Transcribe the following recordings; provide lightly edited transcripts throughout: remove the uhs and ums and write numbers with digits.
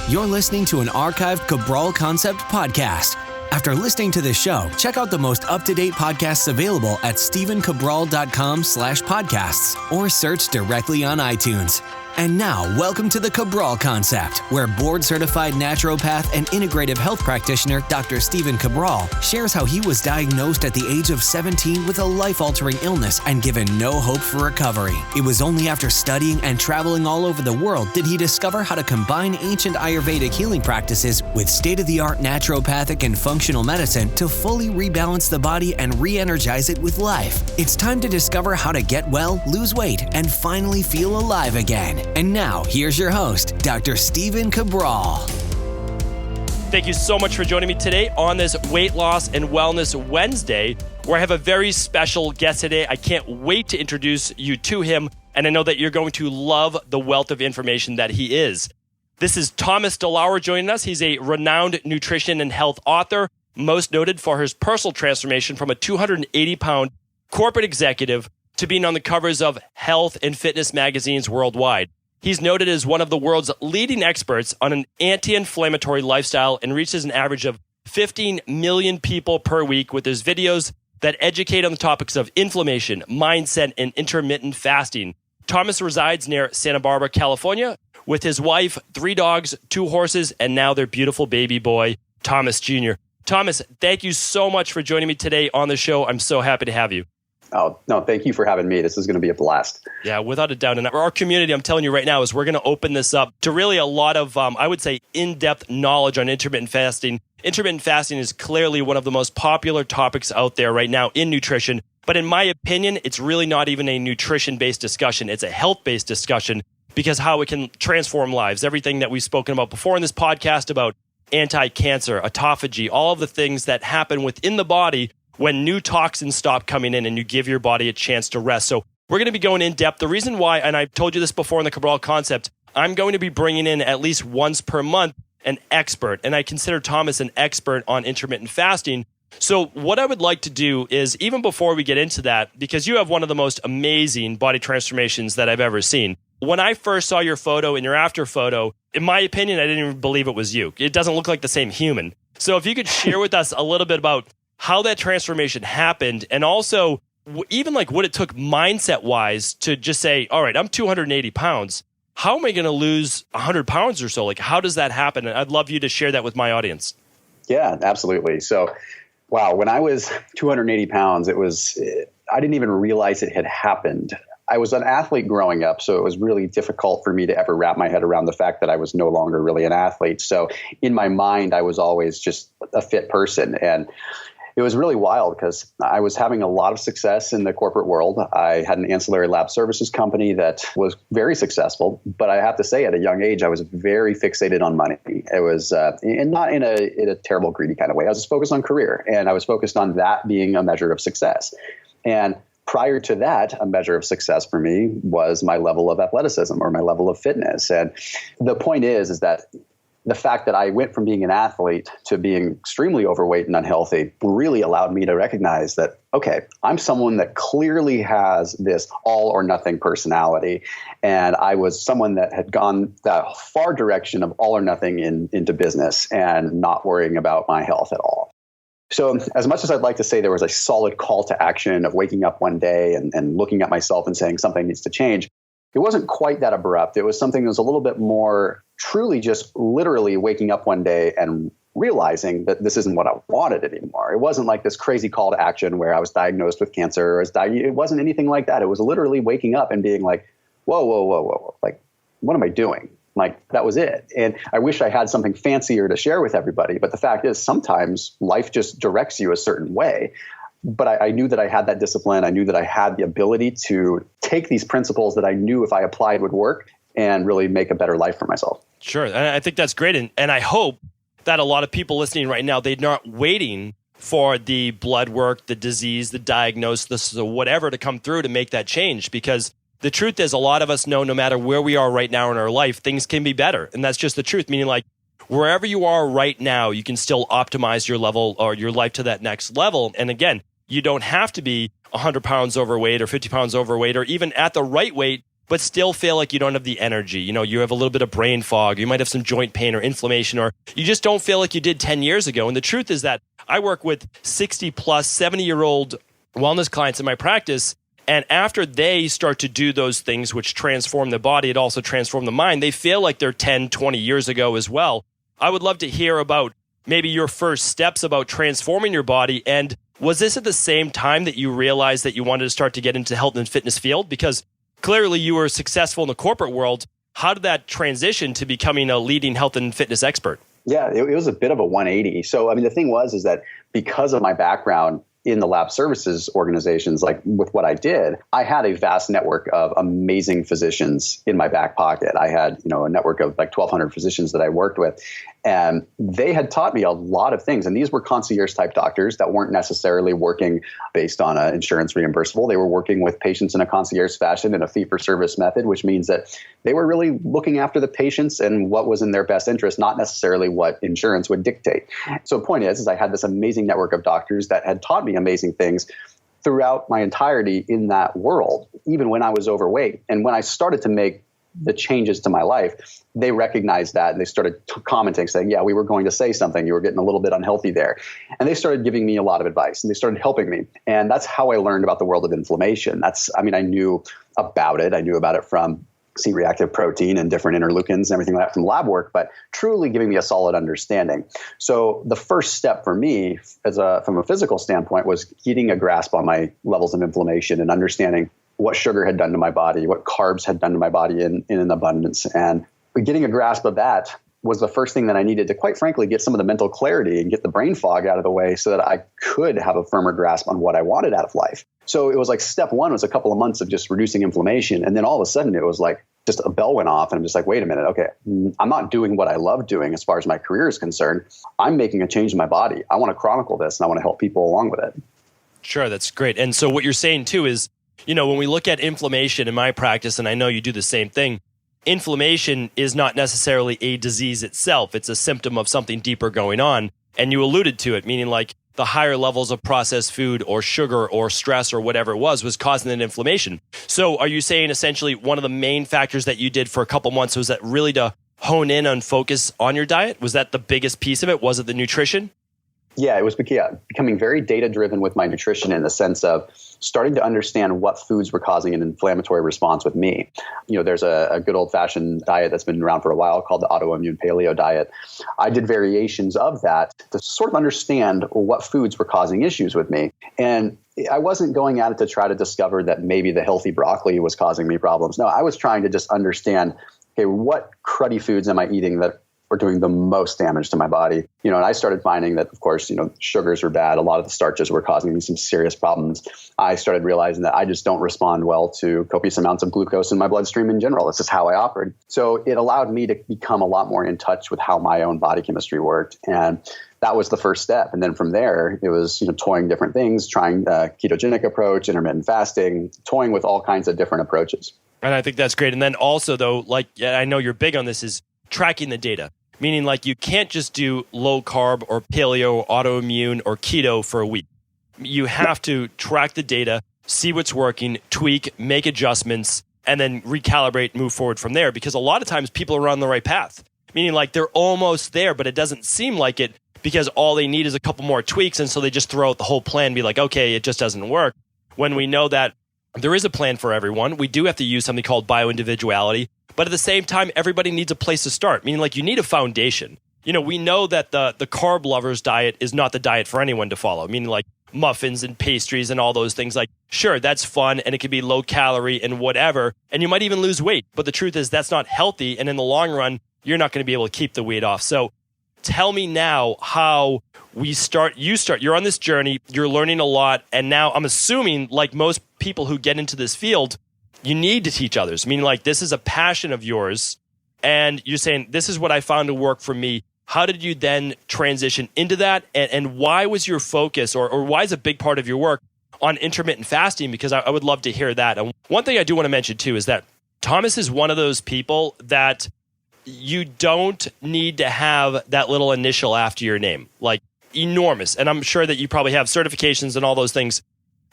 You're listening to an archived Cabral Concept podcast. After listening to this show, check out the most up-to-date podcasts available at stephencabral.com/podcasts or search directly on iTunes. And now, welcome to the Cabral Concept, where board-certified naturopath and integrative health practitioner Dr. Stephen Cabral shares how he was diagnosed at the age of 17 with a life-altering illness and given no hope for recovery. It was only after studying and traveling all over the world did he discover how to combine ancient Ayurvedic healing practices with state-of-the-art naturopathic and functional medicine to fully rebalance the body and re-energize it with life. It's time to discover how to get well, lose weight, and finally feel alive again. And now, here's your host, Dr. Stephen Cabral. Thank you so much for joining me today on this Weight Loss and Wellness Wednesday, where I have a very special guest today. I can't wait to introduce you to him, and I know that you're going to love the wealth of information that he is. This is Thomas DeLauer joining us. He's a renowned nutrition and health author, most noted for his personal transformation from a 280-pound corporate executive to being on the covers of health and fitness magazines worldwide. He's noted as one of the world's leading experts on an anti-inflammatory lifestyle and reaches an average of 15 million people per week with his videos that educate on the topics of inflammation, mindset, and intermittent fasting. Thomas resides near Santa Barbara, California, with his wife, 3 dogs, 2 horses, and now their beautiful baby boy, Thomas Jr. Thomas, thank you so much for joining me today on the show. I'm so happy to have you. Oh, no, thank you for having me. This is going to be a blast. Yeah, without a doubt. And our community, I'm telling you right now, is we're going to open this up to really a lot of, I would say, in-depth knowledge on intermittent fasting. Intermittent fasting is clearly one of the most popular topics out there right now in nutrition. But in my opinion, it's really not even a nutrition-based discussion. It's a health-based discussion because how it can transform lives. Everything that we've spoken about before in this podcast about anti-cancer, autophagy, all of the things that happen within the body when new toxins stop coming in and you give your body a chance to rest. So we're going to be going in depth. The reason why, and I've told you this before in the Cabral Concept, I'm going to be bringing in at least once per month an expert. And I consider Thomas an expert on intermittent fasting. So what I would like to do is, even before we get into that, because you have one of the most amazing body transformations that I've ever seen. When I first saw your photo and your after photo, in my opinion, I didn't even believe it was you. It doesn't look like the same human. So if you could share with us a little bit about how that transformation happened, and also even like what it took mindset-wise to just say, all right, I'm 280 pounds. How am I going to lose 100 pounds or so? Like, how does that happen? And I'd love you to share that with my audience. Yeah, absolutely. So, wow, when I was 280 pounds, I didn't even realize it had happened. I was an athlete growing up, so it was really difficult for me to ever wrap my head around the fact that I was no longer really an athlete. So in my mind, I was always just a fit person. And it was really wild because I was having a lot of success in the corporate world. I had an ancillary lab services company that was very successful, but I have to say at a young age, I was very fixated on money. It was, and not in a terrible, greedy kind of way. I was just focused on career, and I was focused on that being a measure of success. And prior to that, a measure of success for me was my level of athleticism or my level of fitness. And the point is that the fact that I went from being an athlete to being extremely overweight and unhealthy really allowed me to recognize that, okay, I'm someone that clearly has this all or nothing personality. And I was someone that had gone that far direction of all or nothing into business and not worrying about my health at all. So as much as I'd like to say there was a solid call to action of waking up one day and looking at myself and saying something needs to change, it wasn't quite that abrupt. It was something that was a little bit more truly just literally waking up one day and realizing that this isn't what I wanted anymore. It wasn't like this crazy call to action where I was diagnosed with cancer. It wasn't anything like that. It was literally waking up and being like, whoa. Like, what am I doing? Like, that was it. And I wish I had something fancier to share with everybody. But the fact is, sometimes life just directs you a certain way. But I knew that I had that discipline. I knew that I had the ability to take these principles that I knew if I applied would work and really make a better life for myself. Sure. And I think that's great. And I hope that a lot of people listening right now, they're not waiting for the blood work, the disease, the diagnosis, or whatever to come through to make that change. Because the truth is, a lot of us know no matter where we are right now in our life, things can be better. And that's just the truth. Meaning, like, wherever you are right now, you can still optimize your level or your life to that next level. And again, you don't have to be 100 pounds overweight or 50 pounds overweight or even at the right weight but still feel like you don't have the energy. You have a little bit of brain fog. You might have some joint pain or inflammation, or you just don't feel like you did 10 years ago. And the truth is that I work with 60 plus, 70-year-old wellness clients in my practice. And after they start to do those things which transform the body, it also transforms the mind. They feel like they're 10, 20 years ago as well. I would love to hear about maybe your first steps about transforming your body. And was this at the same time that you realized that you wanted to start to get into the health and fitness field? Because clearly you were successful in the corporate world. How did that transition to becoming a leading health and fitness expert? Yeah, it was a bit of a 180. So, the thing is that because of my background in the lab services organizations, like with what I did, I had a vast network of amazing physicians in my back pocket. I had, a network of like 1,200 physicians that I worked with, and they had taught me a lot of things. And these were concierge type doctors that weren't necessarily working based on an insurance reimbursable. They were working with patients in a concierge fashion in a fee for service method, which means that they were really looking after the patients and what was in their best interest, not necessarily what insurance would dictate. So the point is I had this amazing network of doctors that had taught me amazing things throughout my entirety in that world, even when I was overweight. And when I started to make the changes to my life, they recognized that and they started commenting saying, yeah, we were going to say something. You were getting a little bit unhealthy there. And they started giving me a lot of advice and they started helping me. And that's how I learned about the world of inflammation. I knew about it. I knew about it from C-reactive protein and different interleukins and everything like that from lab work, but truly giving me a solid understanding. So the first step for me from a physical standpoint was getting a grasp on my levels of inflammation and understanding what sugar had done to my body, what carbs had done to my body in an abundance. And getting a grasp of that was the first thing that I needed to, quite frankly, get some of the mental clarity and get the brain fog out of the way so that I could have a firmer grasp on what I wanted out of life. So it was like step one was a couple of months of just reducing inflammation. And then all of a sudden it was like just a bell went off and I'm just like, wait a minute. Okay, I'm not doing what I love doing as far as my career is concerned. I'm making a change in my body. I want to chronicle this and I want to help people along with it. Sure, that's great. And so what you're saying too is, when we look at inflammation in my practice, and I know you do the same thing, inflammation is not necessarily a disease itself. It's a symptom of something deeper going on. And you alluded to it, meaning like the higher levels of processed food or sugar or stress or whatever it was causing an inflammation. So are you saying essentially one of the main factors that you did for a couple months was that really to hone in on focus on your diet? Was that the biggest piece of it? Was it the nutrition? Yeah, it was becoming very data-driven with my nutrition in the sense of starting to understand what foods were causing an inflammatory response with me. There's a good old-fashioned diet that's been around for a while called the autoimmune paleo diet. I did variations of that to sort of understand what foods were causing issues with me. And I wasn't going at it to try to discover that maybe the healthy broccoli was causing me problems. No, I was trying to just understand, okay, what cruddy foods am I eating that were doing the most damage to my body? And I started finding that, of course, sugars were bad. A lot of the starches were causing me some serious problems. I started realizing that I just don't respond well to copious amounts of glucose in my bloodstream in general. It's just how I operate. So it allowed me to become a lot more in touch with how my own body chemistry worked. And that was the first step. And then from there, it was, toying different things, trying a ketogenic approach, intermittent fasting, toying with all kinds of different approaches. And I think that's great. And then also though, I know you're big on this, is tracking the data. Meaning you can't just do low carb or paleo, autoimmune or keto for a week. You have to track the data, see what's working, tweak, make adjustments, and then recalibrate, move forward from there. Because a lot of times people are on the right path. Meaning they're almost there, but it doesn't seem like it because all they need is a couple more tweaks. And so they just throw out the whole plan and be like, okay, it just doesn't work. When we know that there is a plan for everyone, we do have to use something called bioindividuality. But at the same time, everybody needs a place to start, meaning you need a foundation. We know that the carb lover's diet is not the diet for anyone to follow, meaning muffins and pastries and all those things. Sure, that's fun and it can be low calorie and whatever, and you might even lose weight. But the truth is that's not healthy. And in the long run, you're not going to be able to keep the weight off. So tell me now how we start. You're on this journey, you're learning a lot. And now I'm assuming like most people who get into this field, you need to teach others. Meaning this is a passion of yours and you're saying, this is what I found to work for me. How did you then transition into that? And why was your focus or why is a big part of your work on intermittent fasting? Because I would love to hear that. And one thing I do want to mention too is that Thomas is one of those people that you don't need to have that little initial after your name, enormous. And I'm sure that you probably have certifications and all those things.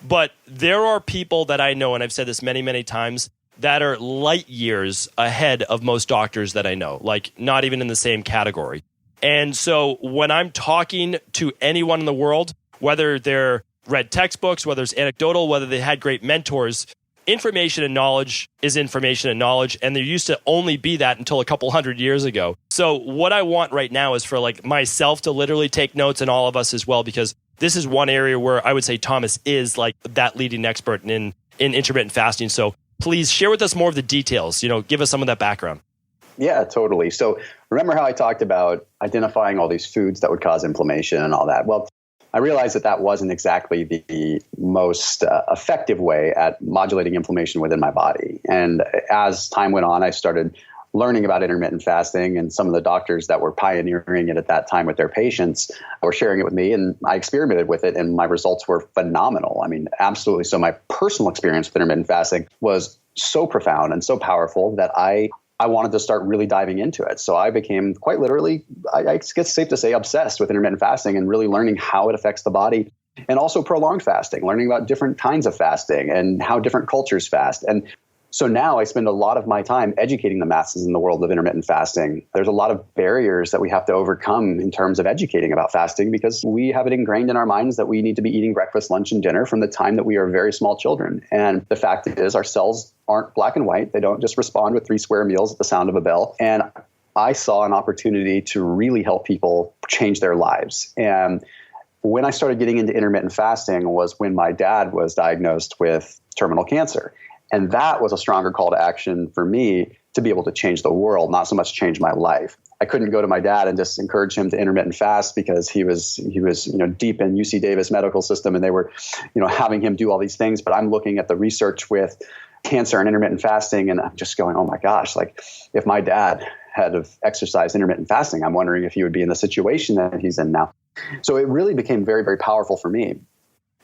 But there are people that I know, and I've said this many, many times, that are light years ahead of most doctors that I know, like not even in the same category. And so when I'm talking to anyone in the world, whether they're read textbooks, whether it's anecdotal, whether they had great mentors, information and knowledge is information and knowledge. And there used to only be that until a couple hundred years ago. So what I want right now is for like myself to literally take notes, and all of us as well, because this is one area where I would say Thomas is like that leading expert in intermittent fasting. So please share with us more of the details, give us some of that background. Yeah, totally. So remember how I talked about identifying all these foods that would cause inflammation and all that? Well, I realized that wasn't exactly the most effective way at modulating inflammation within my body. And as time went on, I started learning about intermittent fasting, and some of the doctors that were pioneering it at that time with their patients were sharing it with me, and I experimented with it, and my results were phenomenal. I mean, absolutely. So my personal experience with intermittent fasting was so profound and so powerful that I wanted to start really diving into it. So I became quite literally, I guess it's safe to say, obsessed with intermittent fasting and really learning how it affects the body, and also prolonged fasting, learning about different kinds of fasting and how different cultures fast. And so now I spend a lot of my time educating the masses in the world of intermittent fasting. There's a lot of barriers that we have to overcome in terms of educating about fasting, because we have it ingrained in our minds that we need to be eating breakfast, lunch, and dinner from the time that we are very small children. And the fact is, our cells aren't black and white. They don't just respond with 3 square meals at the sound of a bell. And I saw an opportunity to really help people change their lives. And when I started getting into intermittent fasting was when my dad was diagnosed with terminal cancer. And that was a stronger call to action for me to be able to change the world, not so much change my life. I couldn't go to my dad and just encourage him to intermittent fast because he was deep in UC Davis medical system, and they were having him do all these things. But I'm looking at the research with cancer and intermittent fasting, and I'm just going, oh my gosh, like if my dad had have exercised intermittent fasting, I'm wondering if he would be in the situation that he's in now. So it really became very, very powerful for me.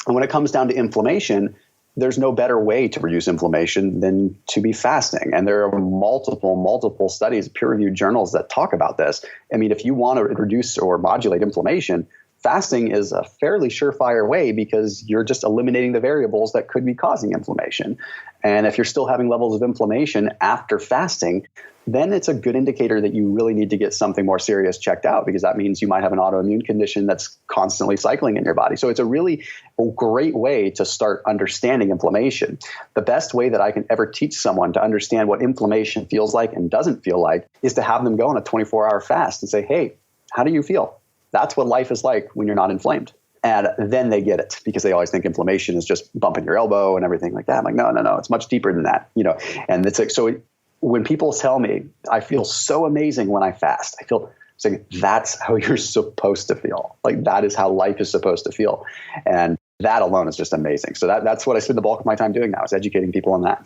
And when it comes down to inflammation, there's no better way to reduce inflammation than to be fasting. And there are multiple studies, peer-reviewed journals that talk about this. I mean, if you want to reduce or modulate inflammation, fasting is a fairly surefire way, because you're just eliminating the variables that could be causing inflammation. And if you're still having levels of inflammation after fasting, then it's a good indicator that you really need to get something more serious checked out, because that means you might have an autoimmune condition that's constantly cycling in your body. So it's a really great way to start understanding inflammation. The best way that I can ever teach someone to understand what inflammation feels like and doesn't feel like is to have them go on a 24-hour fast and say, hey, how do you feel? That's what life is like when you're not inflamed. And then they get it, because they always think inflammation is just bumping your elbow and everything like that. I'm like, no, it's much deeper than that, And it's like, so when people tell me, I feel so amazing when I fast, I feel saying that's how you're supposed to feel. Like that is how life is supposed to feel. And that alone is just amazing. So that's what I spend the bulk of my time doing now, is educating people on that.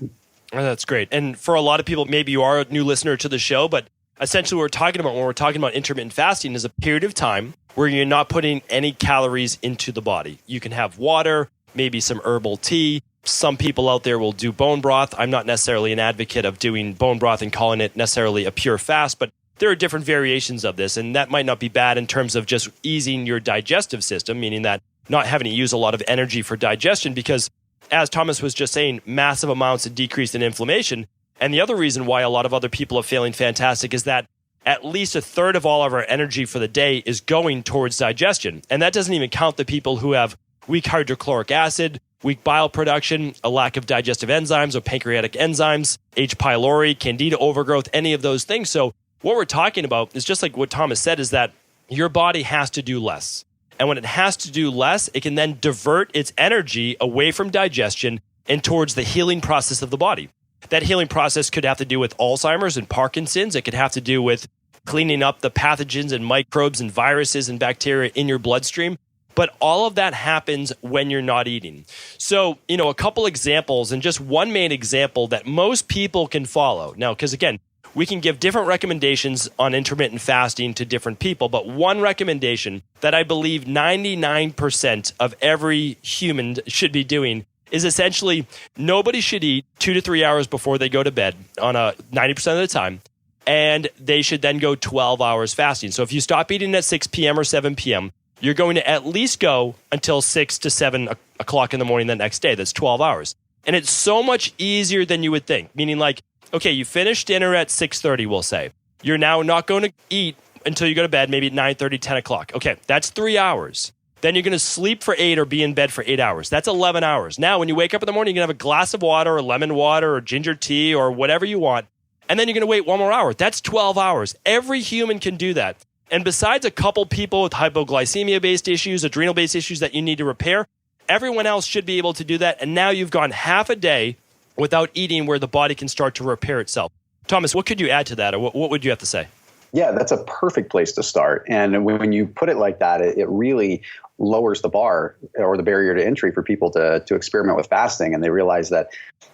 Oh, that's great. And for a lot of people, maybe you are a new listener to the show, but essentially what we're talking about when we're talking about intermittent fasting is a period of time where you're not putting any calories into the body. You can have water, maybe some herbal tea. Some people out there will do bone broth. I'm not necessarily an advocate of doing bone broth and calling it necessarily a pure fast, but there are different variations of this, and that might not be bad in terms of just easing your digestive system, meaning that not having to use a lot of energy for digestion, because as Thomas was just saying, massive amounts of decrease in inflammation. And the other reason why a lot of other people are feeling fantastic is that at least a third of all of our energy for the day is going towards digestion. And that doesn't even count the people who have weak hydrochloric acid, weak bile production, a lack of digestive enzymes or pancreatic enzymes, H. pylori, candida overgrowth, any of those things. So what we're talking about is just like what Thomas said, is that your body has to do less. And when it has to do less, it can then divert its energy away from digestion and towards the healing process of the body. That healing process could have to do with Alzheimer's and Parkinson's. It could have to do with cleaning up the pathogens and microbes and viruses and bacteria in your bloodstream. But all of that happens when you're not eating. So, a couple examples, and just one main example that most people can follow. Now, because again, we can give different recommendations on intermittent fasting to different people, but one recommendation that I believe 99% of every human should be doing is essentially nobody should eat 2 to 3 hours before they go to bed on a 90% of the time. And they should then go 12 hours fasting. So if you stop eating at 6 p.m. or 7 p.m., you're going to at least go until 6 to 7 o'clock in the morning the next day. That's 12 hours. And it's so much easier than you would think. Meaning like, okay, you finish dinner at 6:30, we'll say. You're now not going to eat until you go to bed, maybe at 9:30, 10 o'clock. Okay, that's 3 hours. Then you're going to sleep for 8 or be in bed for 8 hours. That's 11 hours. Now, when you wake up in the morning, you're going to have a glass of water or lemon water or ginger tea or whatever you want. And then you're going to wait 1 more hour. That's 12 hours. Every human can do that. And besides a couple people with hypoglycemia-based issues, adrenal-based issues that you need to repair, everyone else should be able to do that. And now you've gone half a day without eating where the body can start to repair itself. Thomas, what could you add to that? Or what would you have to say? Yeah, that's a perfect place to start. And when you put it like that, it really lowers the bar or the barrier to entry for people to experiment with fasting. And they realize that,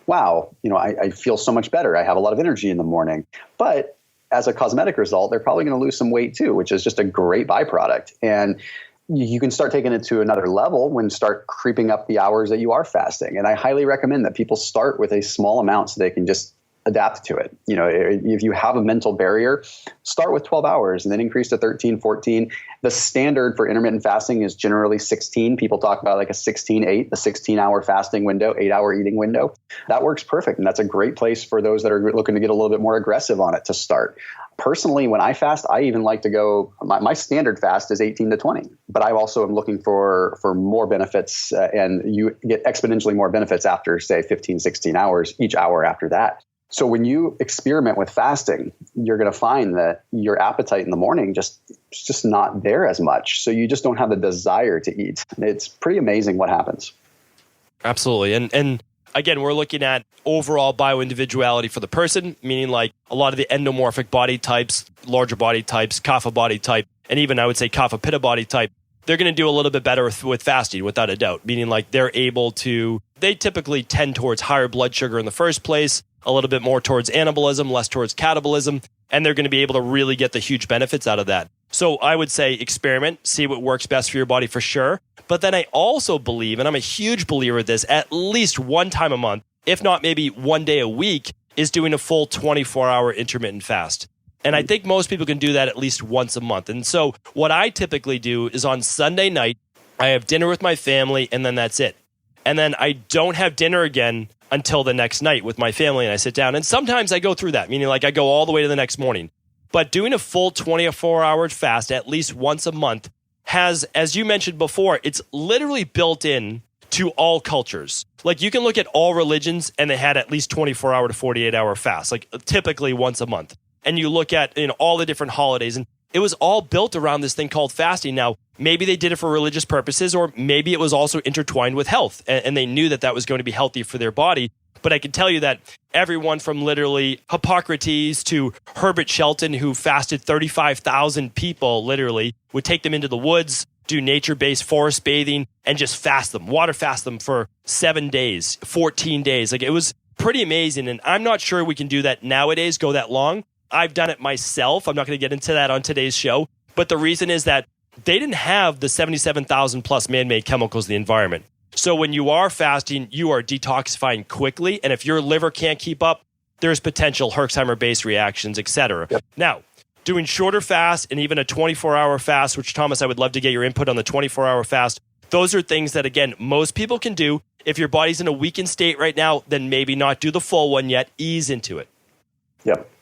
wow, I feel so much better. I have a lot of energy in the morning. But as a cosmetic result, they're probably going to lose some weight too, which is just a great byproduct. And you can start taking it to another level when start creeping up the hours that you are fasting. And I highly recommend that people start with a small amount so they can just adapt to it. If you have a mental barrier, start with 12 hours and then increase to 13, 14. The standard for intermittent fasting is generally 16. People talk about like a 16-8, the 16-hour fasting window, 8-hour eating window. That works perfect. And that's a great place for those that are looking to get a little bit more aggressive on it to start. Personally, when I fast, I even like to go, my standard fast is 18 to 20, but I also am looking for more benefits and you get exponentially more benefits after, say, 15, 16 hours, each hour after that. So when you experiment with fasting, you're going to find that your appetite in the morning it's just not there as much. So you just don't have the desire to eat. It's pretty amazing what happens. Absolutely. And again, we're looking at overall bioindividuality for the person, meaning like a lot of the endomorphic body types, larger body types, kapha body type, and even I would say kapha pitta body type. They're going to do a little bit better with fasting, without a doubt, meaning like they typically tend towards higher blood sugar in the first place, a little bit more towards anabolism, less towards catabolism, and they're going to be able to really get the huge benefits out of that. So I would say experiment, see what works best for your body for sure. But then I also believe, and I'm a huge believer of this, at least one time a month, if not maybe one day a week, is doing a full 24-hour intermittent fast. And I think most people can do that at least once a month. And so what I typically do is on Sunday night, I have dinner with my family, and then that's it. And then I don't have dinner again until the next night with my family, and I sit down. And sometimes I go through that, meaning like I go all the way to the next morning. But doing a full 24-hour fast at least once a month has, as you mentioned before, it's literally built in to all cultures. Like you can look at all religions and they had at least 24-hour to 48-hour fast, like typically once a month. And you look at all the different holidays, and it was all built around this thing called fasting. Now, maybe they did it for religious purposes, or maybe it was also intertwined with health, and they knew that was going to be healthy for their body. But I can tell you that everyone from literally Hippocrates to Herbert Shelton, who fasted 35,000 people, literally, would take them into the woods, do nature-based forest bathing, and just fast them, water fast them for 7 days, 14 days. Like it was pretty amazing. And I'm not sure we can do that nowadays, go that long. I've done it myself. I'm not going to get into that on today's show. But the reason is that they didn't have the 77,000 plus man-made chemicals in the environment. So when you are fasting, you are detoxifying quickly. And if your liver can't keep up, there's potential Herxheimer-based reactions, etc. Yep. Now, doing shorter fasts and even a 24-hour fast, which, Thomas, I would love to get your input on the 24-hour fast. Those are things that, again, most people can do. If your body's in a weakened state right now, then maybe not do the full one yet. Ease into it.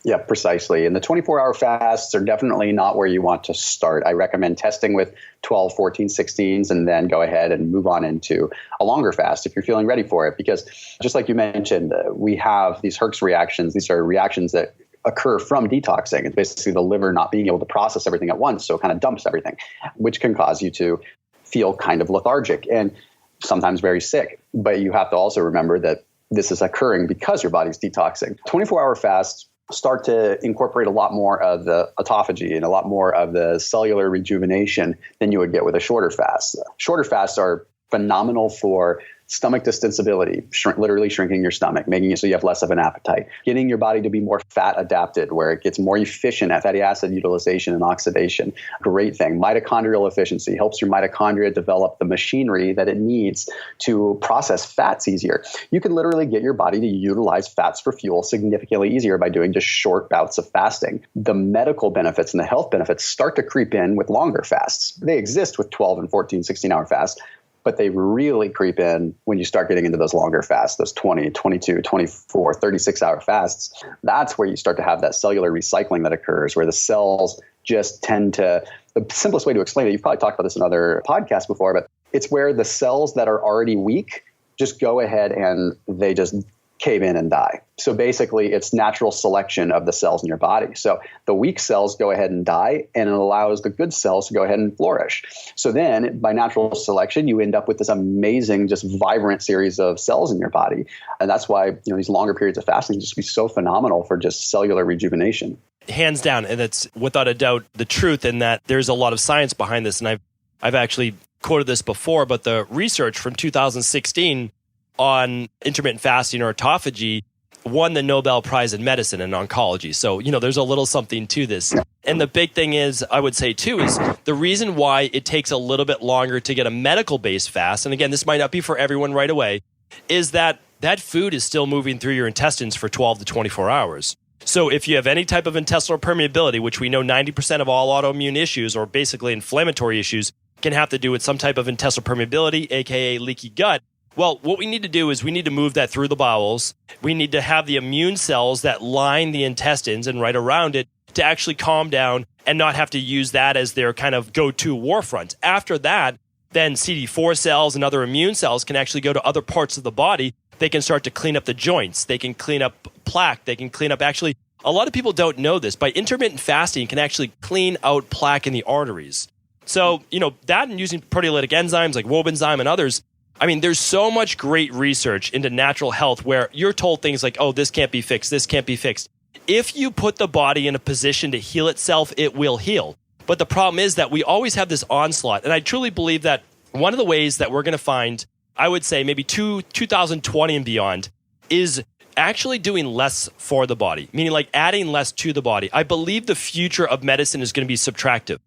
Yeah, precisely. And the 24-hour fasts are definitely not where you want to start. I recommend testing with 12, 14, 16s, and then go ahead and move on into a longer fast if you're feeling ready for it. Because just like you mentioned, we have these Herx reactions. These are reactions that occur from detoxing. It's basically the liver not being able to process everything at once, so it kind of dumps everything, which can cause you to feel kind of lethargic and sometimes very sick. But you have to also remember that this is occurring because your body's detoxing. 24-hour fasts start to incorporate a lot more of the autophagy and a lot more of the cellular rejuvenation than you would get with a shorter fast. Shorter fasts are phenomenal for stomach distensibility, literally shrinking your stomach, making it so you have less of an appetite, getting your body to be more fat adapted, where it gets more efficient at fatty acid utilization and oxidation. Great thing. Mitochondrial efficiency helps your mitochondria develop the machinery that it needs to process fats easier. You can literally get your body to utilize fats for fuel significantly easier by doing just short bouts of fasting. The medical benefits and the health benefits start to creep in with longer fasts. They exist with 12 and 14, 16-hour fasts, but they really creep in when you start getting into those longer fasts, those 20, 22, 24, 36-hour fasts. That's where you start to have that cellular recycling that occurs, where the cells just tend to, the simplest way to explain it, you've probably talked about this in other podcasts before, but it's where the cells that are already weak just go ahead and they just cave in and die. So basically, it's natural selection of the cells in your body. So the weak cells go ahead and die, and it allows the good cells to go ahead and flourish. So then, by natural selection, you end up with this amazing, just vibrant series of cells in your body. And that's why, these longer periods of fasting just be so phenomenal for just cellular rejuvenation. Hands down, and it's without a doubt the truth in that there's a lot of science behind this. And I've actually quoted this before, but the research from 2016 on intermittent fasting or autophagy won the Nobel Prize in medicine and oncology. So, there's a little something to this. And the big thing is, I would say too, is the reason why it takes a little bit longer to get a medical-based fast, and again, this might not be for everyone right away, is that food is still moving through your intestines for 12 to 24 hours. So if you have any type of intestinal permeability, which we know 90% of all autoimmune issues or basically inflammatory issues can have to do with some type of intestinal permeability, aka leaky gut. Well, what we need to do is we need to move that through the bowels. We need to have the immune cells that line the intestines and right around it to actually calm down and not have to use that as their kind of go-to war front. After that, then CD4 cells and other immune cells can actually go to other parts of the body. They can start to clean up the joints. They can clean up plaque. They can clean up, actually, a lot of people don't know this. By intermittent fasting, you can actually clean out plaque in the arteries. So, that and using proteolytic enzymes like Wobenzyme and others, there's so much great research into natural health where you're told things like, oh, this can't be fixed, this can't be fixed. If you put the body in a position to heal itself, it will heal. But the problem is that we always have this onslaught. And I truly believe that one of the ways that we're going to find, I would say maybe 2020 and beyond, is actually doing less for the body, meaning like adding less to the body. I believe the future of medicine is going to be subtractive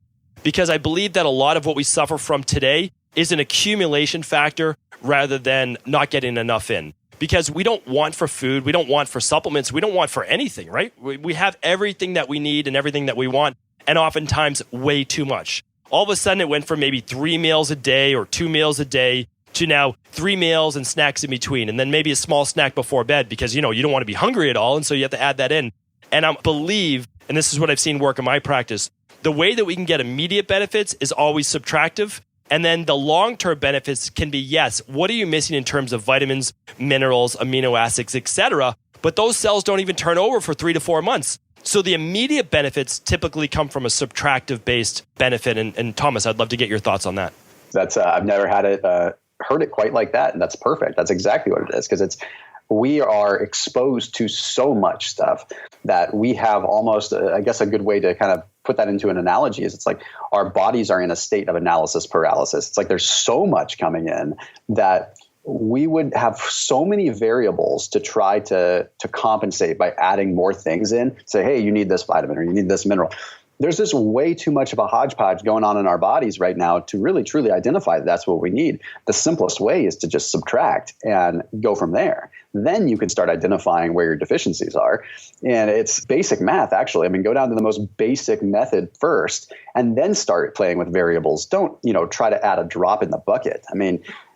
because I believe that a lot of what we suffer from today is an accumulation factor rather than not getting enough in. Because we don't want for food, we don't want for supplements, we don't want for anything, right? We have everything that we need and everything that we want, and oftentimes way too much. All of a sudden, it went from maybe 3 meals a day or 2 meals a day to now 3 meals and snacks in between, and then maybe a small snack before bed because, you don't want to be hungry at all, and so you have to add that in. And I believe, and this is what I've seen work in my practice, the way that we can get immediate benefits is always subtractive. And then the long-term benefits can be, yes, what are you missing in terms of vitamins, minerals, amino acids, etc.? But those cells don't even turn over for 3 to 4 months. So the immediate benefits typically come from a subtractive-based benefit. And Thomas, I'd love to get your thoughts on that. That's I've never heard it quite like that, and that's perfect. That's exactly what it is, because we are exposed to so much stuff that we have almost, I guess, a good way to kind of put that into an analogy is it's like our bodies are in a state of analysis paralysis. It's like there's so much coming in that we would have so many variables to try to compensate by adding more things in. Say, hey, you need this vitamin or you need this mineral. There's just way too much of a hodgepodge going on in our bodies right now to really, truly identify that that's what we need. The simplest way is to just subtract and go from there. Then you can start identifying where your deficiencies are. And it's basic math, actually. Go down to the most basic method first and then start playing with variables. Don't, try to add a drop in the bucket.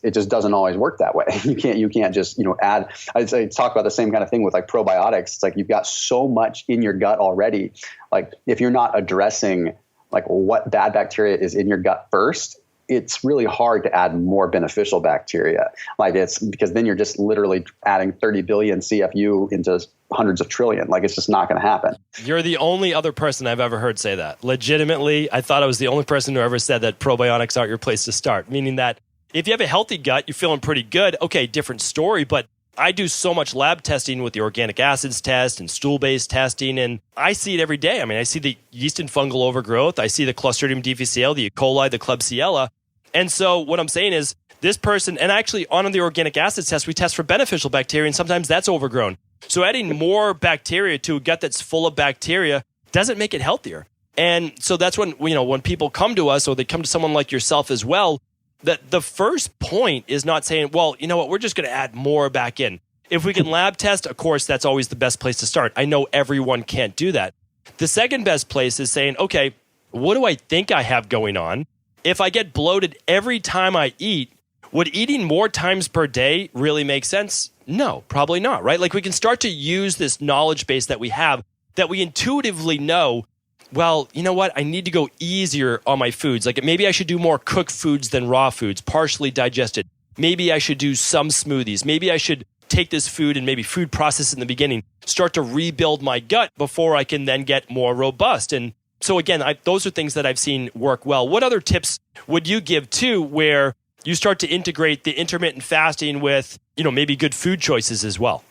It just doesn't always work that way. You can't just, add. I'd say talk about the same kind of thing with like probiotics. It's like you've got so much in your gut already. Like if you're not addressing like what bad bacteria is in your gut first, it's really hard to add more beneficial bacteria. Like it's because then you're just literally adding 30 billion CFU into hundreds of trillion. Like it's just not going to happen. You're the only other person I've ever heard say that. Legitimately, I thought I was the only person who ever said that probiotics aren't your place to start, meaning that if you have a healthy gut, you're feeling pretty good. Okay, different story, but I do so much lab testing with the organic acids test and stool-based testing, and I see it every day. I see the yeast and fungal overgrowth. I see the Clostridium difficile, the E. coli, the Klebsiella. And so what I'm saying is this person, and actually on the organic acids test, we test for beneficial bacteria, and sometimes that's overgrown. So adding more bacteria to a gut that's full of bacteria doesn't make it healthier. And so that's when, when people come to us or they come to someone like yourself as well, that the first point is not saying, well, you know what, we're just going to add more back in. If we can lab test, of course, that's always the best place to start. I know everyone can't do that. The second best place is saying, okay, what do I think I have going on? If I get bloated every time I eat, Would eating more times per day really make sense? No, probably not, right? Like we can start to use this knowledge base that we have, that we intuitively know, well, you know what? I need to go easier on my foods. Like maybe I should do more cooked foods than raw foods, partially digested. Maybe I should do some smoothies. Maybe I should take this food and maybe food process in the beginning, start to rebuild my gut before I can then get more robust. And so again, those are things that I've seen work well. What other tips would you give too, where you start to integrate the intermittent fasting with, maybe good food choices as well?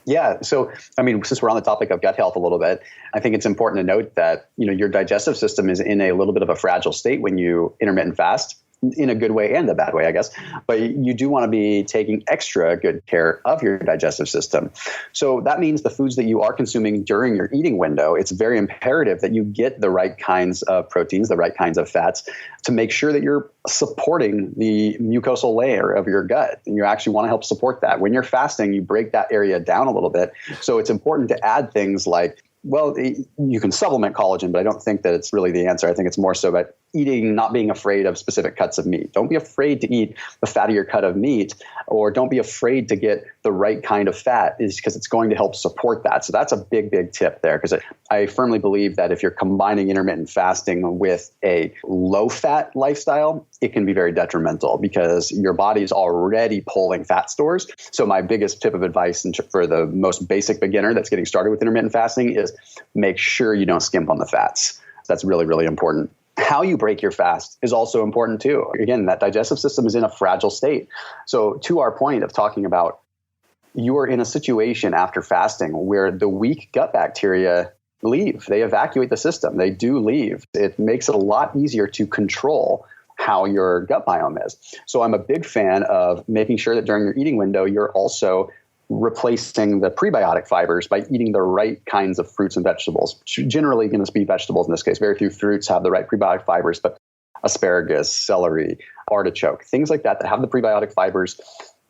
Yeah. So, since we're on the topic of gut health a little bit, I think it's important to note that, your digestive system is in a little bit of a fragile state when you intermittent fast, in a good way and a bad way, I guess. But you do want to be taking extra good care of your digestive system. So that means the foods that you are consuming during your eating window, it's very imperative that you get the right kinds of proteins, the right kinds of fats, to make sure that you're supporting the mucosal layer of your gut. And you actually want to help support that. When you're fasting, you break that area down a little bit. So it's important to add things like, well, you can supplement collagen, but I don't think that it's really the answer. I think it's more so about eating, not being afraid of specific cuts of meat. Don't be afraid to eat the fattier cut of meat, or don't be afraid to get the right kind of fat, is because it's going to help support that. So that's a big, big tip there, because I firmly believe that if you're combining intermittent fasting with a low-fat lifestyle, it can be very detrimental because your body is already pulling fat stores. So my biggest tip of advice for the most basic beginner that's getting started with intermittent fasting is make sure you don't skimp on the fats. That's really, really important. How you break your fast is also important too. Again, that digestive system is in a fragile state. So to our point of talking about, you are in a situation after fasting where the weak gut bacteria leave. They evacuate the system. They do leave. It makes it a lot easier to control how your gut biome is. So I'm a big fan of making sure that during your eating window, you're also replacing the prebiotic fibers by eating the right kinds of fruits and vegetables. Generally going to be vegetables in this case. Very few fruits have the right prebiotic fibers, but asparagus, celery, artichoke, things like that have the prebiotic fibers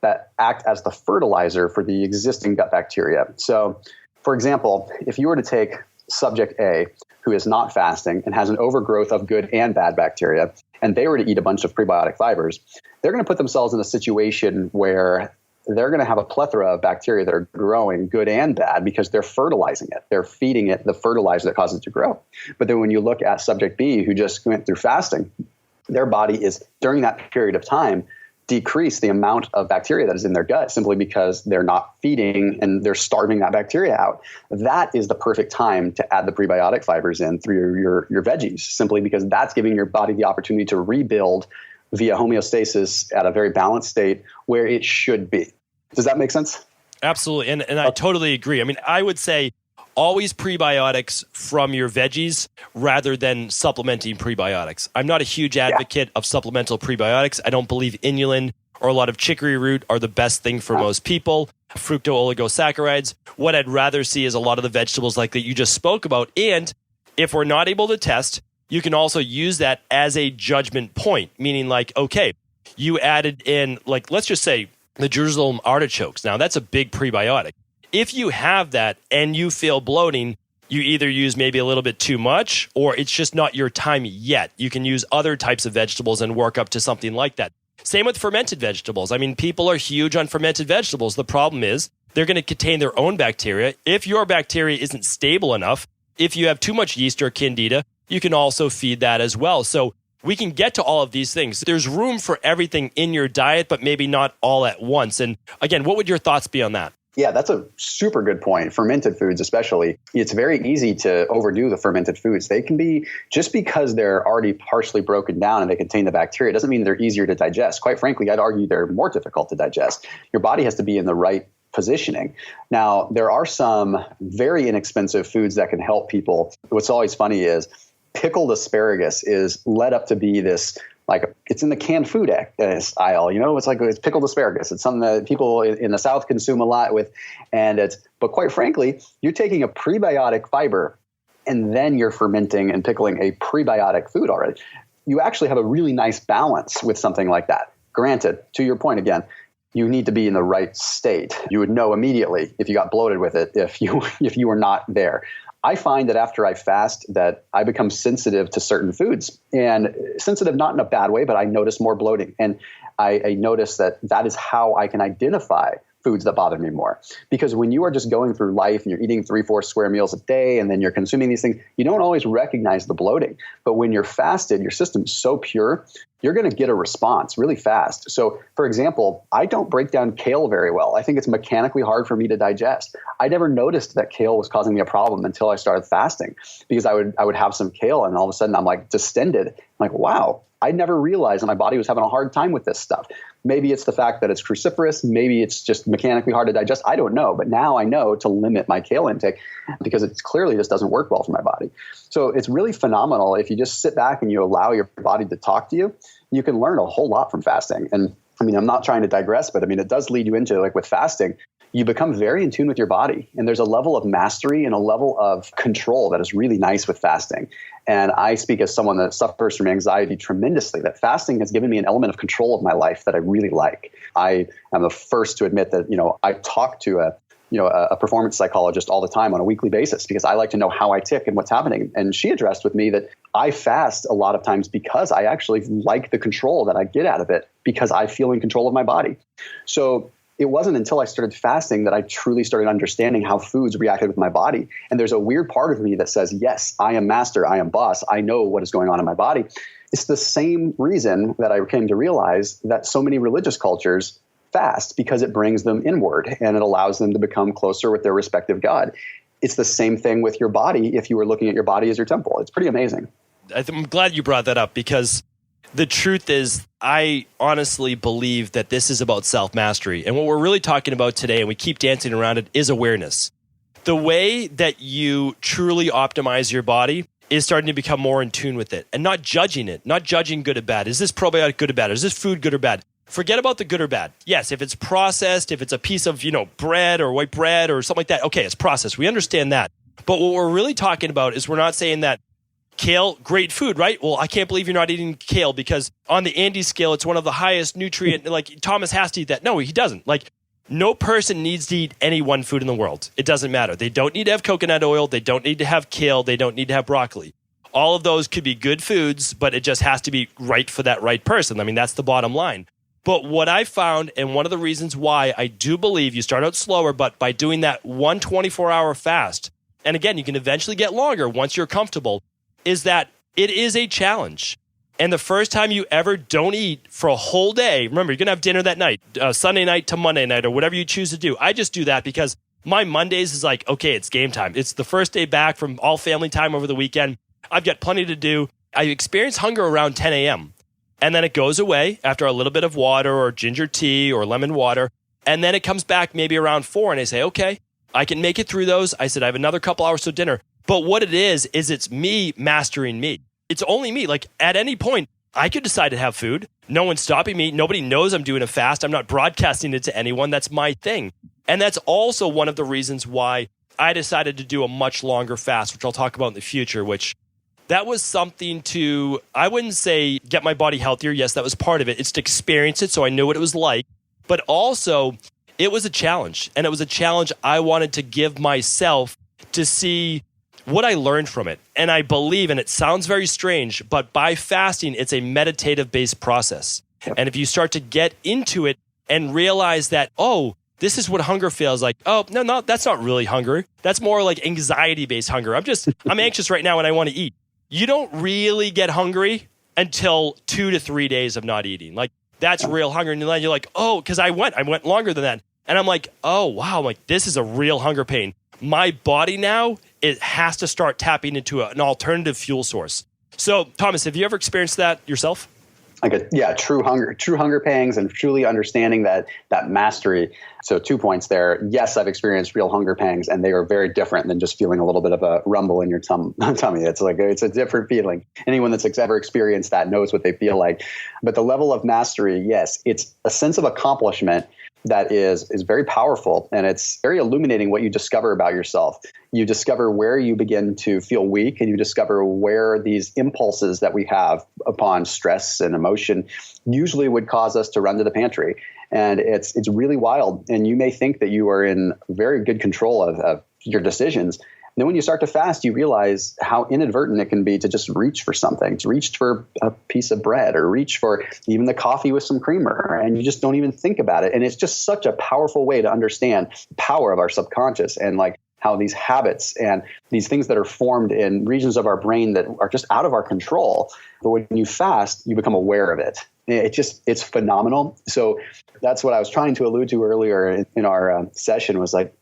that act as the fertilizer for the existing gut bacteria. So, for example, if you were to take subject A, who is not fasting and has an overgrowth of good and bad bacteria, and they were to eat a bunch of prebiotic fibers, they're going to put themselves in a situation where they're going to have a plethora of bacteria that are growing, good and bad, because they're fertilizing it. They're feeding it the fertilizer that causes it to grow. But then when you look at subject B, who just went through fasting, their body is, during that period of time, decrease the amount of bacteria that is in their gut simply because they're not feeding and they're starving that bacteria out. That is the perfect time to add the prebiotic fibers in through your veggies, simply because that's giving your body the opportunity to rebuild via homeostasis at a very balanced state where it should be. Does that make sense? Absolutely. And I totally agree. I would say always prebiotics from your veggies rather than supplementing prebiotics. I'm not a huge advocate of supplemental prebiotics. I don't believe inulin or a lot of chicory root are the best thing for most people. Fructooligosaccharides. What I'd rather see is a lot of the vegetables like that you just spoke about. And if we're not able to test, you can also use that as a judgment point, meaning like, okay, you added in, like, let's just say the Jerusalem artichokes. Now, that's a big prebiotic. If you have that and you feel bloating, you either use maybe a little bit too much or it's just not your time yet. You can use other types of vegetables and work up to something like that. Same with fermented vegetables. People are huge on fermented vegetables. The problem is they're going to contain their own bacteria. If your bacteria isn't stable enough, if you have too much yeast or candida, you can also feed that as well. So we can get to all of these things. There's room for everything in your diet, but maybe not all at once. And again, what would your thoughts be on that? Yeah, that's a super good point. Fermented foods, especially, it's very easy to overdo the fermented foods. They can be, just because they're already partially broken down and they contain the bacteria, doesn't mean they're easier to digest. Quite frankly, I'd argue they're more difficult to digest. Your body has to be in the right positioning. Now, there are some very inexpensive foods that can help people. What's always funny is pickled asparagus is led up to be this, like, it's in the canned food aisle, it's pickled asparagus. It's something that people in the South consume a lot with. But quite frankly, you're taking a prebiotic fiber and then you're fermenting and pickling a prebiotic food already. You actually have a really nice balance with something like that. Granted, to your point again, you need to be in the right state. You would know immediately if you got bloated with it, if you were not there. I find that after I fast that I become sensitive to certain foods, and sensitive not in a bad way, but I notice more bloating. And I notice that is how I can identify foods that bother me more. Because when you are just going through life and you're eating 3-4 square meals a day and then you're consuming these things, you don't always recognize the bloating. But when you're fasted, your system's so pure, you're going to get a response really fast. So, for example, I don't break down kale very well. I think it's mechanically hard for me to digest. I never noticed that kale was causing me a problem until I started fasting, because I would have some kale and all of a sudden I'm like distended. I'm like, wow, I never realized that my body was having a hard time with this stuff. Maybe it's the fact that it's cruciferous. Maybe it's just mechanically hard to digest. I don't know. But now I know to limit my kale intake because it clearly just doesn't work well for my body. So it's really phenomenal. If you just sit back and you allow your body to talk to you, you can learn a whole lot from fasting. And I mean, I'm not trying to digress, but I mean, it does lead you into, like with fasting, you become very in tune with your body. And there's a level of mastery and a level of control that is really nice with fasting. And I speak as someone that suffers from anxiety tremendously, that fasting has given me an element of control of my life that I really like. I am the first to admit that, I talk to a performance psychologist all the time on a weekly basis because I like to know how I tick and what's happening. And she addressed with me that I fast a lot of times because I actually like the control that I get out of it because I feel in control of my body. So it wasn't until I started fasting that I truly started understanding how foods reacted with my body. And there's a weird part of me that says, yes, I am master, I am boss, I know what is going on in my body. It's the same reason that I came to realize that so many religious cultures fast, because it brings them inward and it allows them to become closer with their respective God. It's the same thing with your body if you were looking at your body as your temple. It's pretty amazing. I'm glad you brought that up because the truth is, I honestly believe that this is about self-mastery. And what we're really talking about today, and we keep dancing around it, is awareness. The way that you truly optimize your body is starting to become more in tune with it and not judging it, not judging good or bad. Is this probiotic good or bad? Is this food good or bad? Forget about the good or bad. Yes, if it's processed, if it's a piece of, bread or white bread or something like that, okay, it's processed. We understand that. But what we're really talking about is we're not saying that kale, great food, right? Well, I can't believe you're not eating kale because on the Andes scale, it's one of the highest nutrient, like Thomas has to eat that. No, he doesn't. Like no person needs to eat any one food in the world. It doesn't matter. They don't need to have coconut oil. They don't need to have kale. They don't need to have broccoli. All of those could be good foods, but it just has to be right for that right person. I mean, that's the bottom line. But what I found, and one of the reasons why I do believe you start out slower, but by doing that 24-hour fast, and again, you can eventually get longer once you're comfortable, is that it is a challenge. And the first time you ever don't eat for a whole day, remember, you're going to have dinner that night, Sunday night to Monday night, or whatever you choose to do. I just do that because my Mondays is like, okay, it's game time. It's the first day back from all family time over the weekend. I've got plenty to do. I experience hunger around 10 a.m. And then it goes away after a little bit of water or ginger tea or lemon water. And then it comes back maybe around 4 and I say, okay, I can make it through those. I said, I have another couple hours till dinner. But what it is it's me mastering me. It's only me. Like at any point, I could decide to have food. No one's stopping me. Nobody knows I'm doing a fast. I'm not broadcasting it to anyone. That's my thing. And that's also one of the reasons why I decided to do a much longer fast, which I'll talk about in the future, which that was something to, I wouldn't say get my body healthier. Yes, that was part of it. It's to experience it so I knew what it was like. But also, it was a challenge. And it was a challenge I wanted to give myself to see what I learned from it. And I believe, and it sounds very strange, but by fasting, it's a meditative-based process. Yep. And if you start to get into it and realize that, oh, this is what hunger feels like. Oh, no, that's not really hunger. That's more like anxiety-based hunger. I'm anxious right now and I want to eat. You don't really get hungry until 2 to 3 days of not eating. Like that's real hunger. And then you're like, oh, because I went longer than that. And I'm like, oh, wow. I'm like, this is a real hunger pain. My body now, it has to start tapping into an alternative fuel source. So Thomas, have you ever experienced that yourself? True hunger pangs and truly understanding that mastery. So 2 points there. Yes, I've experienced real hunger pangs and they are very different than just feeling a little bit of a rumble in your tummy. It's a different feeling. Anyone that's ever experienced that knows what they feel like. But the level of mastery, yes, it's a sense of accomplishment that is very powerful, and it's very illuminating what you discover about yourself. You discover where you begin to feel weak, and you discover where these impulses that we have upon stress and emotion usually would cause us to run to the pantry. And it's really wild. And you may think that you are in very good control of your decisions, then when you start to fast, you realize how inadvertent it can be to just reach for something, to reach for a piece of bread or reach for even the coffee with some creamer. And you just don't even think about it. And it's just such a powerful way to understand the power of our subconscious and like how these habits and these things that are formed in regions of our brain that are just out of our control. But when you fast, you become aware of it. It's phenomenal. So that's what I was trying to allude to earlier in our session was like,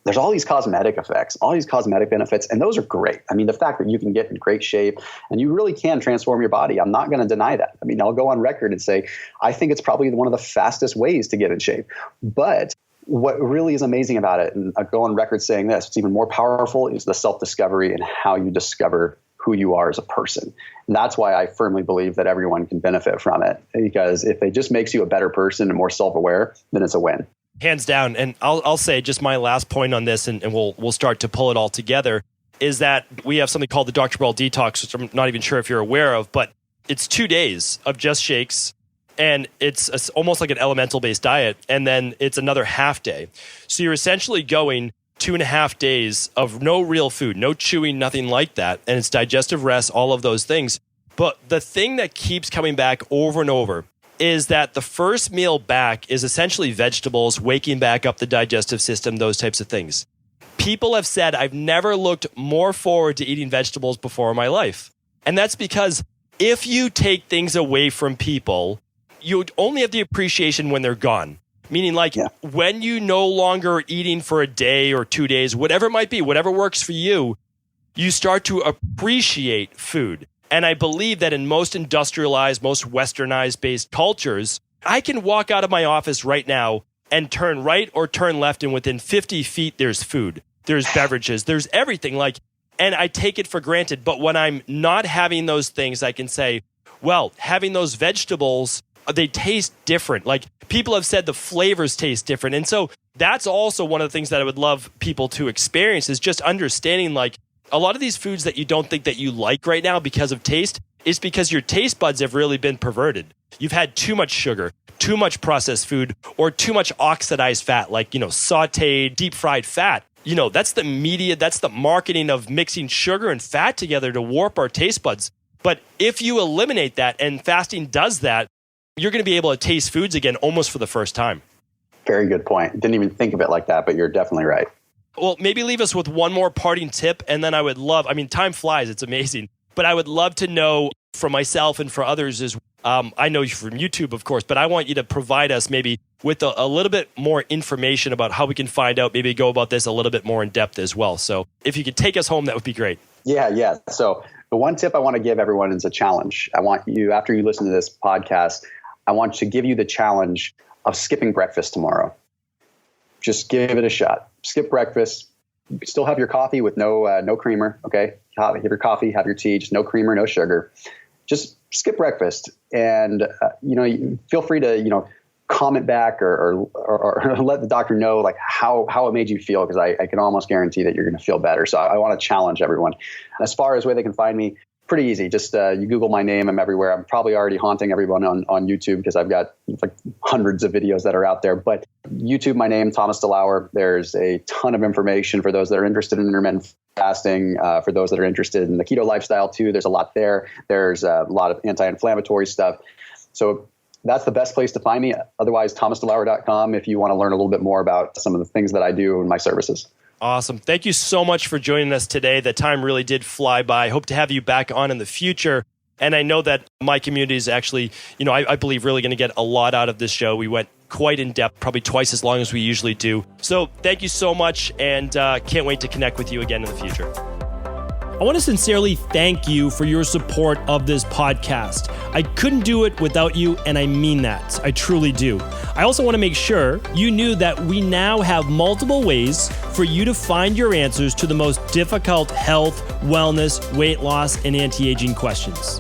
there's all these cosmetic effects, all these cosmetic benefits, and those are great. I mean, the fact that you can get in great shape and you really can transform your body, I'm not going to deny that. I mean, I'll go on record and say, I think it's probably one of the fastest ways to get in shape. But what really is amazing about it, and I go on record saying this, what's even more powerful is the self-discovery and how you discover who you are as a person. And that's why I firmly believe that everyone can benefit from it, because if it just makes you a better person and more self-aware, then it's a win. Hands down. And I'll say just my last point on this, and we'll start to pull it all together, is that we have something called the Dr. Cabral Detox, which I'm not even sure if you're aware of, but it's 2 days of just shakes, and it's almost like an elemental-based diet, and then it's another half day. So you're essentially going 2.5 days of no real food, no chewing, nothing like that, and it's digestive rest, all of those things. But the thing that keeps coming back over and over is that the first meal back is essentially vegetables, waking back up the digestive system, those types of things. People have said, I've never looked more forward to eating vegetables before in my life. And that's because if you take things away from people, you only have the appreciation when they're gone. Meaning like when you no longer are eating for a day or 2 days, whatever it might be, whatever works for you, you start to appreciate food. And I believe that in most industrialized, most westernized based cultures, I can walk out of my office right now and turn right or turn left, and within 50 feet, there's food, there's beverages, there's everything. And I take it for granted. But when I'm not having those things, I can say, well, having those vegetables, they taste different. Like people have said the flavors taste different. And so that's also one of the things that I would love people to experience is just understanding like, a lot of these foods that you don't think that you like right now because of taste is because your taste buds have really been perverted. You've had too much sugar, too much processed food, or too much oxidized fat, like, sauteed, deep fried fat. That's the media, that's the marketing of mixing sugar and fat together to warp our taste buds. But if you eliminate that, and fasting does that, you're going to be able to taste foods again almost for the first time. Very good point. Didn't even think of it like that, but you're definitely right. Well, maybe leave us with one more parting tip, and then I would love, time flies, it's amazing, but I would love to know from myself and for others is, I know you from YouTube, of course, but I want you to provide us maybe with a little bit more information about how we can find out, maybe go about this a little bit more in depth as well. So if you could take us home, that would be great. Yeah. So the one tip I want to give everyone is a challenge. I want you, after you listen to this podcast, I want to give you the challenge of skipping breakfast tomorrow. Just give it a shot. Skip breakfast. Still have your coffee with no creamer. Okay, have your coffee, have your tea. Just no creamer, no sugar. Just skip breakfast, and feel free to comment back or let the doctor know like how it made you feel, because I can almost guarantee that you're going to feel better. So I want to challenge everyone. As far as where they can find me, pretty easy. Just you Google my name. I'm everywhere. I'm probably already haunting everyone on YouTube because I've got like hundreds of videos that are out there. But YouTube, my name, Thomas DeLauer. There's a ton of information for those that are interested in intermittent fasting, for those that are interested in the keto lifestyle too. There's a lot there. There's a lot of anti-inflammatory stuff. So that's the best place to find me. Otherwise, thomasdelauer.com if you want to learn a little bit more about some of the things that I do in my services. Awesome. Thank you so much for joining us today. The time really did fly by. Hope to have you back on in the future. And I know that my community is actually, I believe really going to get a lot out of this show. We went quite in depth, probably twice as long as we usually do. So thank you so much, and can't wait to connect with you again in the future. I want to sincerely thank you for your support of this podcast. I couldn't do it without you, and I mean that. I truly do. I also want to make sure you knew that we now have multiple ways for you to find your answers to the most difficult health, wellness, weight loss, and anti-aging questions.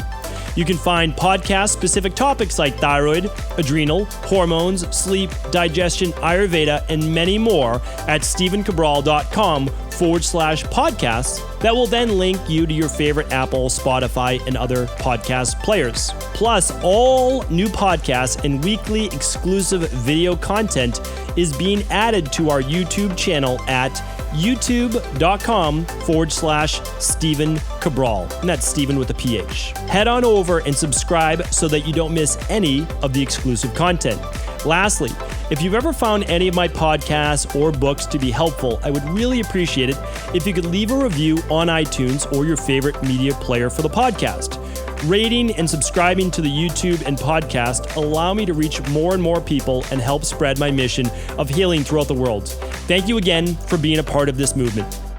You can find podcast-specific topics like thyroid, adrenal, hormones, sleep, digestion, Ayurveda, and many more at stephencabral.com/podcasts that will then link you to your favorite Apple, Spotify, and other podcast players. Plus, all new podcasts and weekly exclusive video content is being added to our YouTube channel at youtube.com/Stephen Cabral. And that's Stephen with a PH. Head on over and subscribe so that you don't miss any of the exclusive content. Lastly, if you've ever found any of my podcasts or books to be helpful, I would really appreciate it if you could leave a review on iTunes or your favorite media player for the podcast. Rating and subscribing to the YouTube and podcast allow me to reach more and more people and help spread my mission of healing throughout the world. Thank you again for being a part of this movement.